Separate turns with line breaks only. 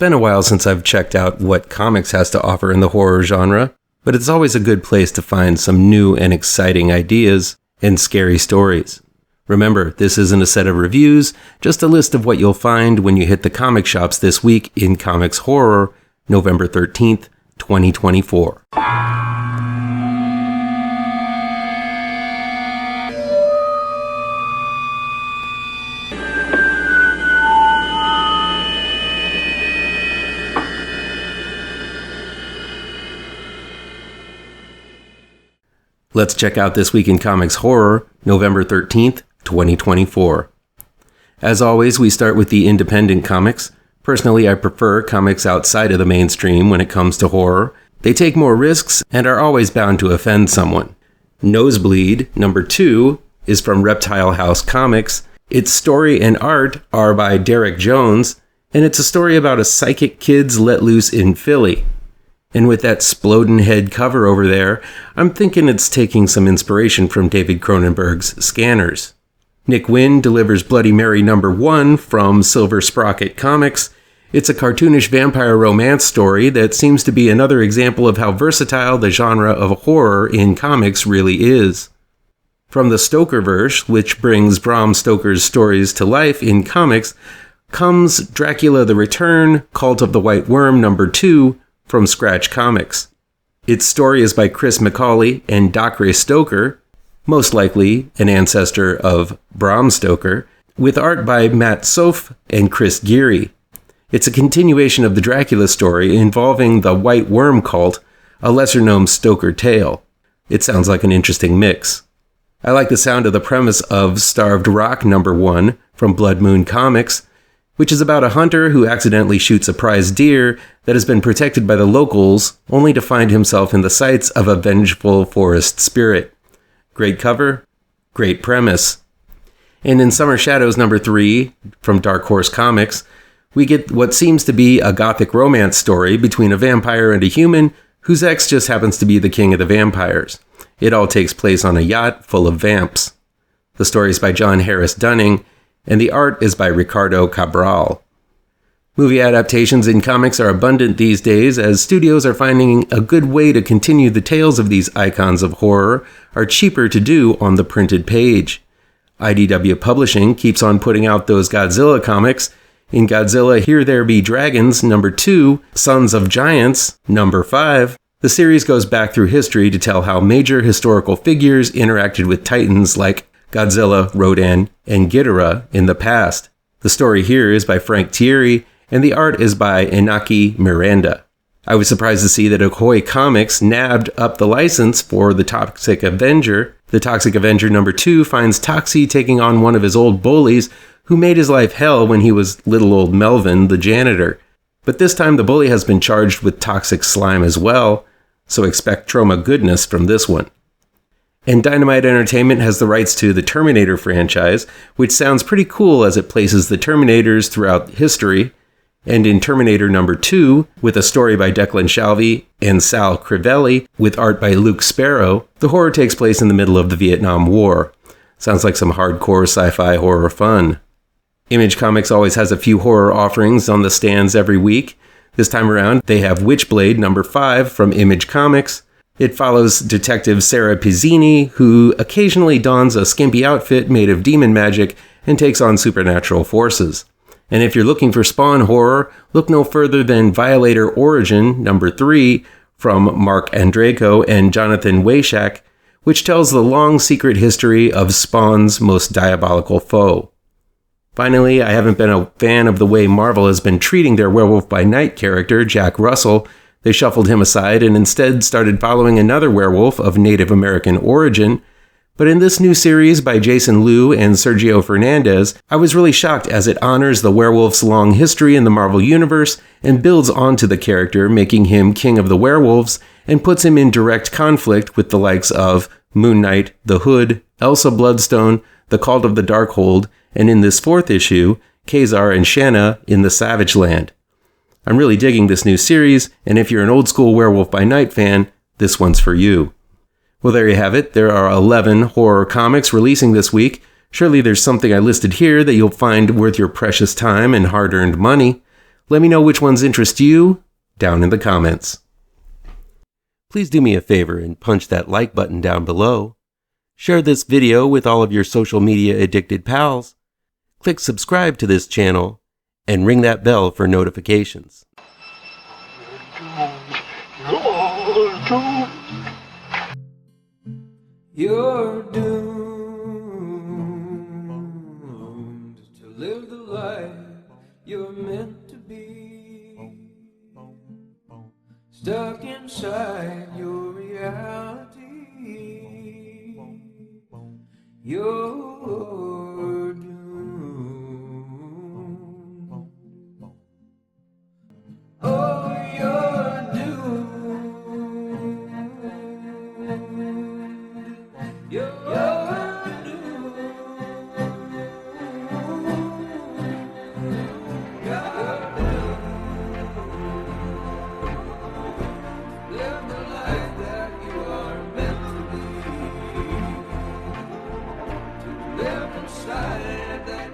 been a while since I've checked out what comics has to offer in the horror genre, but it's always a good place to find some new and exciting ideas and scary stories. Remember, this isn't a set of reviews, just a list of what you'll find when you hit the comic shops this week in Comics Horror, November 13th, 2024. Let's check out This Week in Comics Horror, November 13th, 2024. As always, we start with the independent comics. Personally, I prefer comics outside of the mainstream when it comes to horror. They take more risks and are always bound to offend someone. NOSEBLEED, number 2, is from Reptile House Comics. Its story and art are by Derick Jones, and it's a story about a psychic kids let loose in Philly. And with that splodin' head cover over there, I'm thinking it's taking some inspiration from David Cronenberg's Scanners. Nick Winn delivers Bloody Mary number 1 from Silver Sprocket Comics. It's a cartoonish vampire romance story that seems to be another example of how versatile the genre of horror in comics really is. From the Stokerverse, which brings Bram Stoker's stories to life in comics, comes Dracula the Return, Cult of the White Worm number 2, from Scratch Comics. Its story is by Chris McAuley and Dacre Stoker, most likely an ancestor of Bram Stoker, with art by Matt Soffe and Chris Geary. It's a continuation of the Dracula story involving the White Worm cult, a lesser-known Stoker tale. It sounds like an interesting mix. I like the sound of the premise of Starved Rock number 1 from Blood Moon Comics, which is about a hunter who accidentally shoots a prize deer that has been protected by the locals, only to find himself in the sights of a vengeful forest spirit. Great cover, great premise. And in Summer Shadows number 3, from Dark Horse Comics, we get what seems to be a gothic romance story between a vampire and a human whose ex just happens to be the king of the vampires. It all takes place on a yacht full of vamps. The story is by John Harris Dunning, and the art is by Ricardo Cabral. Movie adaptations in comics are abundant these days, as studios are finding a good way to continue the tales of these icons of horror are cheaper to do on the printed page. IDW Publishing keeps on putting out those Godzilla comics. In Godzilla Here There Be Dragons number 2, Sons of Giants number 5, the series goes back through history to tell how major historical figures interacted with titans like Godzilla, Rodan, and Ghidorah in the past. The story here is by Frank Tieri, and the art is by Inaki Miranda. I was surprised to see that Ahoy Comics nabbed up the license for The Toxic Avenger. The Toxic Avenger number 2 finds Toxie taking on one of his old bullies who made his life hell when he was little old Melvin, the janitor. But this time the bully has been charged with toxic slime as well, so expect trauma goodness from this one. And Dynamite Entertainment has the rights to the Terminator franchise, which sounds pretty cool as it places the Terminators throughout history. And in Terminator number 2, with a story by Declan Shalvey and Sal Crivelli, with art by Luke Sparrow, the horror takes place in the middle of the Vietnam War. Sounds like some hardcore sci-fi horror fun. Image Comics always has a few horror offerings on the stands every week. This time around, they have Witchblade number 5 from Image Comics. It follows Detective Sarah Pizzini, who occasionally dons a skimpy outfit made of demon magic and takes on supernatural forces. And if you're looking for Spawn horror, look no further than Violator Origin number 3 from Mark Andraco and Jonathan Wayshak, which tells the long secret history of Spawn's most diabolical foe. Finally, I haven't been a fan of the way Marvel has been treating their Werewolf by Night character, Jack Russell. They shuffled him aside and instead started following another werewolf of Native American origin. But in this new series by Jason Liu and Sergio Fernandez, I was really shocked as it honors the werewolf's long history in the Marvel Universe and builds onto the character, making him king of the werewolves, and puts him in direct conflict with the likes of Moon Knight, The Hood, Elsa Bloodstone, The Cult of the Darkhold, and in this 4th issue, Kazar and Shanna in the Savage Land. I'm really digging this new series, and if you're an old school Werewolf by Night fan, this one's for you. Well, there you have it. There are 11 horror comics releasing this week. Surely there's something I listed here that you'll find worth your precious time and hard-earned money. Let me know which ones interest you down in the comments. Please do me a favor and punch that like button down below. Share this video with all of your social media addicted pals. Click subscribe to this channel and ring that bell for notifications. You're doomed to live the life you're meant to be, stuck inside your reality. You're doomed. Oh, you're doomed. You're doomed. Live the life that you are meant to be. To live inside that